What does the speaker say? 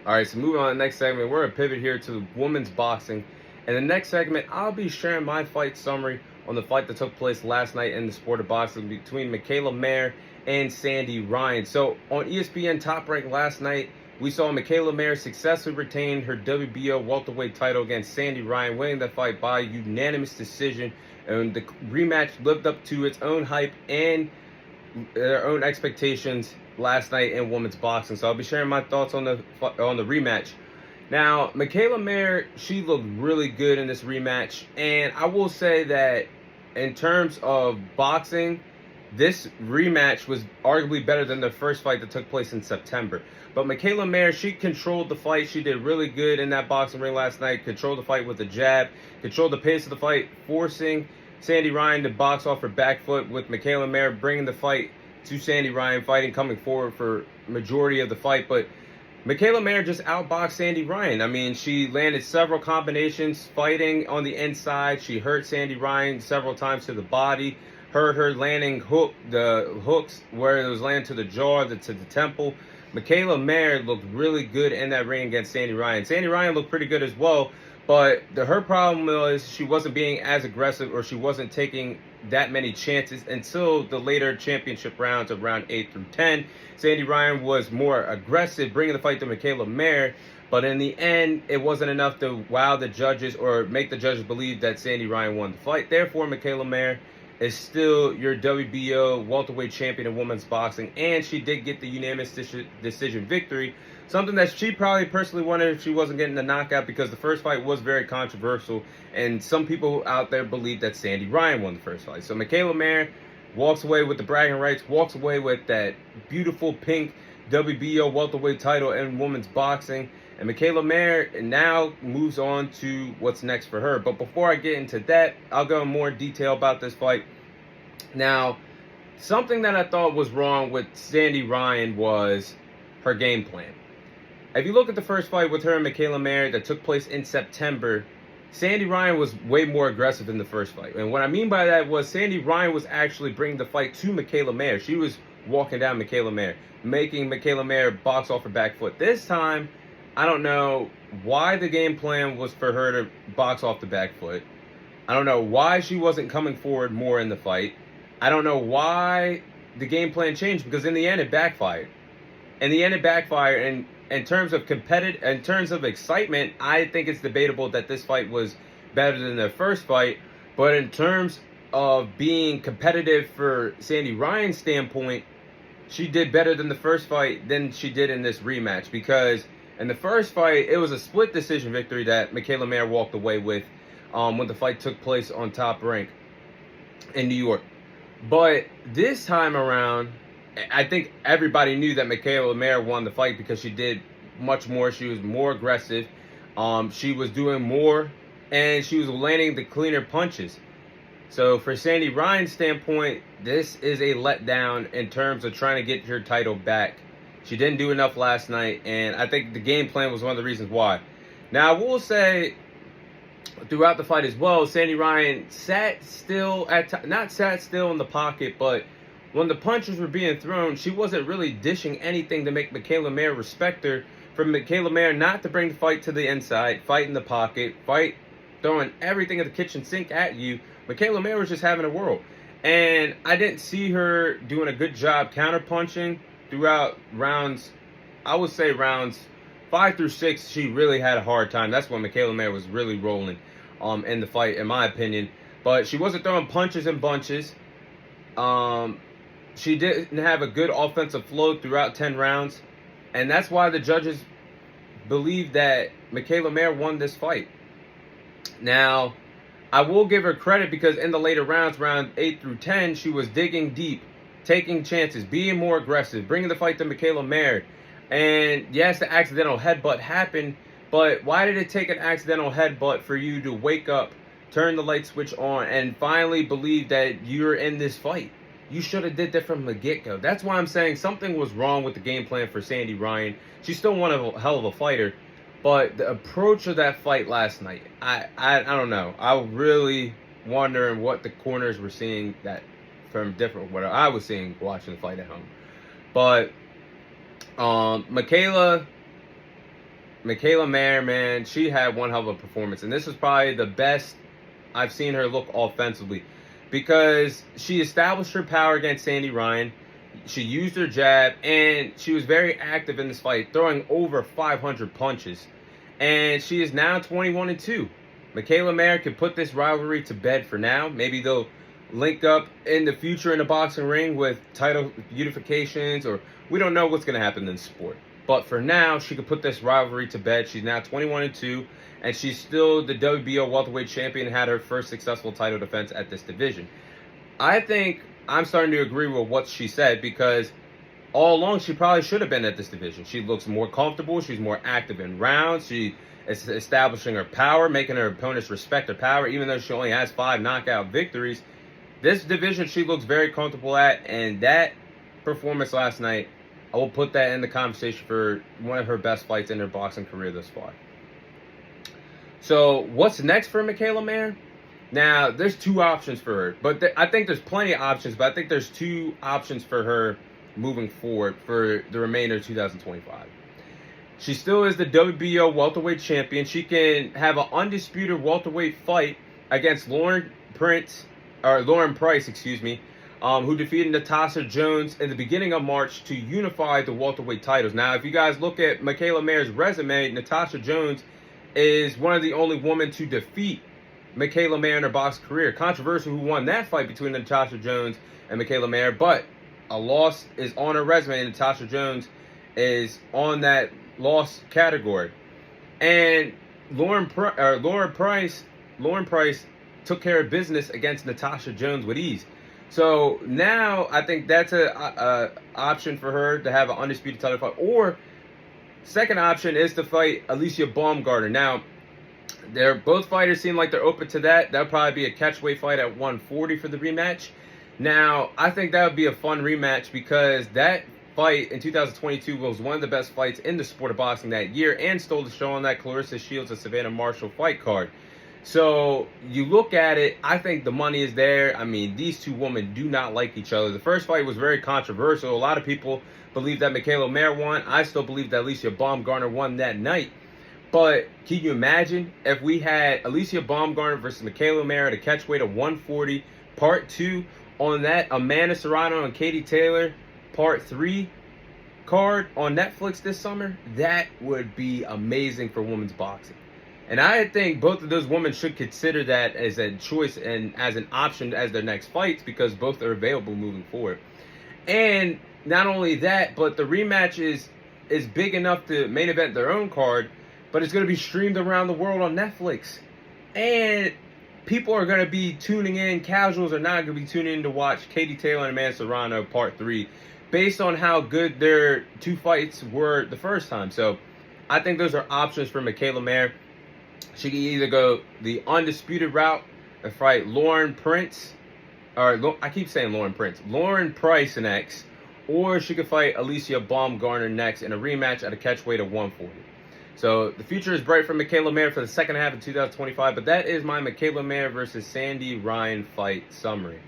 All right, so moving on to the next segment, we're going to pivot here to women's boxing. In the next segment, I'll be sharing my fight summary on the fight that took place last night in the sport of boxing between Mikaela Mayer and Sandy Ryan. So on ESPN Top Rank last night, we saw Mikaela Mayer successfully retain her WBO welterweight title against Sandy Ryan, winning the fight by unanimous decision. And the rematch lived up to its own hype and their own expectations last night in women's boxing. So I'll be sharing my thoughts on the rematch. Now, Mikaela Mayer, she looked really good in this rematch, and I will say that in terms of boxing, this rematch was arguably better than the first fight that took place in September. But Mikaela Mayer, she controlled the fight. She did really good in that boxing ring last night. Controlled the fight with a jab. Controlled the pace of the fight, forcing Sandy Ryan to box off her back foot, with Mikaela Mayer bringing the fight to Sandy Ryan, coming forward for majority of the fight. But Mikaela Mayer just outboxed Sandy Ryan. I mean, she landed several combinations fighting on the inside. She hurt Sandy Ryan several times to the body. Heard her landing the hooks where it was landing to the jaw, to the temple. Mikaela Mayer looked really good in that ring against Sandy Ryan. Sandy Ryan looked pretty good as well, but her problem was she wasn't being as aggressive, or she wasn't taking that many chances until the later championship rounds of round 8 through 10. Sandy Ryan was more aggressive, bringing the fight to Mikaela Mayer, but in the end, it wasn't enough to wow the judges or make the judges believe that Sandy Ryan won the fight. Therefore, Mikaela Mayer is still your WBO welterweight champion in women's boxing, and she did get the unanimous decision victory, something that she probably personally wanted if she wasn't getting the knockout, because the first fight was very controversial, and some people out there believe that Sandy Ryan won the first fight. So Mikaela Mayer walks away with the bragging rights, walks away with that beautiful pink WBO welterweight title in women's boxing. And Mikaela Mayer now moves on to what's next for her. But before I get into that, I'll go in more detail about this fight. Now, something that I thought was wrong with Sandy Ryan was her game plan. If you look at the first fight with her and Mikaela Mayer that took place in September, Sandy Ryan was way more aggressive in the first fight. And what I mean by that was Sandy Ryan was actually bringing the fight to Mikaela Mayer. She was walking down Mikaela Mayer, making Mikaela Mayer box off her back foot. This time, I don't know why the game plan was for her to box off the back foot. I don't know why she wasn't coming forward more in the fight. I don't know why the game plan changed, because in the end it backfired. And in terms of excitement, I think it's debatable that this fight was better than the first fight. But in terms of being competitive for Sandy Ryan's standpoint, she did better than the first fight than she did in this rematch, because in the first fight, it was a split decision victory that Mikaela Mayer walked away with when the fight took place on Top Rank in New York. But this time around, I think everybody knew that Mikaela Mayer won the fight because she did much more. She was more aggressive. She was doing more, and she was landing the cleaner punches. So for Sandy Ryan's standpoint, this is a letdown in terms of trying to get her title back. She didn't do enough last night, and I think the game plan was one of the reasons why. Now, I will say, throughout the fight as well, Sandy Ryan sat still not sat still in the pocket, but when the punches were being thrown, she wasn't really dishing anything to make Mikaela Mayer respect her. For Mikaela Mayer not to bring the fight to the inside, fight in the pocket, fight throwing everything at the kitchen sink at you, Mikaela Mayer was just having a whirl. And I didn't see her doing a good job counterpunching throughout rounds. I would say rounds 5 through 6, she really had a hard time. That's when Mikaela Mayer was really rolling in the fight, in my opinion. But she wasn't throwing punches in bunches. She didn't have a good offensive flow throughout 10 rounds. And that's why the judges believe that Mikaela Mayer won this fight. Now, I will give her credit, because in the later rounds, round 8 through 10, she was digging deep, taking chances, being more aggressive, bringing the fight to Mikaela Mayer. And yes, the accidental headbutt happened, but why did it take an accidental headbutt for you to wake up, turn the light switch on, and finally believe that you're in this fight? You should have did that from the get-go. That's why I'm saying something was wrong with the game plan for Sandy Ryan. She's still one of a hell of a fighter, but the approach of that fight last night, I don't know. I was really wondering what the corners were seeing that from different what I was seeing watching the fight at home. But Mikaela Mikaela Mayer, man, she had one hell of a performance. And this was probably the best I've seen her look offensively, because she established her power against Sandy Ryan. She used her jab, and she was very active in this fight, throwing over 500 punches. And she is now 21-2. Mikaela Mayer could put this rivalry to bed for now. Maybe they'll link up in the future in a boxing ring with title unifications, or we don't know what's going to happen in the sport. But for now, she could put this rivalry to bed. She's now 21-2, and she's still the WBO welterweight champion, had her first successful title defense at this division. I think I'm starting to agree with what she said, because all along she probably should have been at this division. She looks more comfortable. She's more active in rounds. She is establishing her power, making her opponents respect her power, even though she only has 5 knockout victories. This division she looks very comfortable at, and that performance last night, I will put that in the conversation for one of her best fights in her boxing career thus far. So what's next for Mikaela Mayer? Now, there's 2 options for her, but I think there's plenty of options, but I think there's 2 options for her moving forward for the remainder of 2025. She still is the WBO welterweight champion. She can have an undisputed welterweight fight against Lauren Price, who defeated Natasha Jones in the beginning of March to unify the welterweight titles. Now, if you guys look at Mikaela Mayer's resume, Natasha Jones is one of the only women to defeat Mikaela Mayer in her boxing career. Controversial who won that fight between Natasha Jones and Mikaela Mayer, but a loss is on her resume, and Natasha Jones is on that loss category. And Lauren Price took care of business against Natasha Jones with ease. So now I think that's a option for her to have an undisputed title fight. Or second option is to fight Alicia Baumgartner. Now, both fighters seem like they're open to that. That'll probably be a catchweight fight at 140 for the rematch. Now, I think that would be a fun rematch, because that fight in 2022 was one of the best fights in the sport of boxing that year, and stole the show on that Clarissa Shields and Savannah Marshall fight card. So you look at it, I think the money is there. I mean, these 2 women do not like each other. The first fight was very controversial. A lot of people believe that Mikaela Mayer won. I still believe that Alicia Baumgartner won that night. But can you imagine if we had Alicia Baumgartner versus Mikaela Mayer at a catchweight of 140, part 2 on that Amanda Serrano and Katie Taylor part 3 card on Netflix this summer? That would be amazing for women's boxing. And I think both of those women should consider that as a choice and as an option as their next fights, because both are available moving forward. And not only that, but the rematch is big enough to main event their own card, but it's going to be streamed around the world on Netflix. And people are going to be tuning in. Casuals are not going to be tuning in to watch Katie Taylor and Amanda Serrano part 3, based on how good their 2 fights were the first time. So I think those are options for Mikaela Mayer. She can either go the undisputed route and fight Lauren Price next, or she could fight Alicia Baumgartner next in a rematch at a catchweight of 140. So the future is bright for Mikaela Mayer for the second half of 2025, but that is my Mikaela Mayer versus Sandy Ryan fight summary.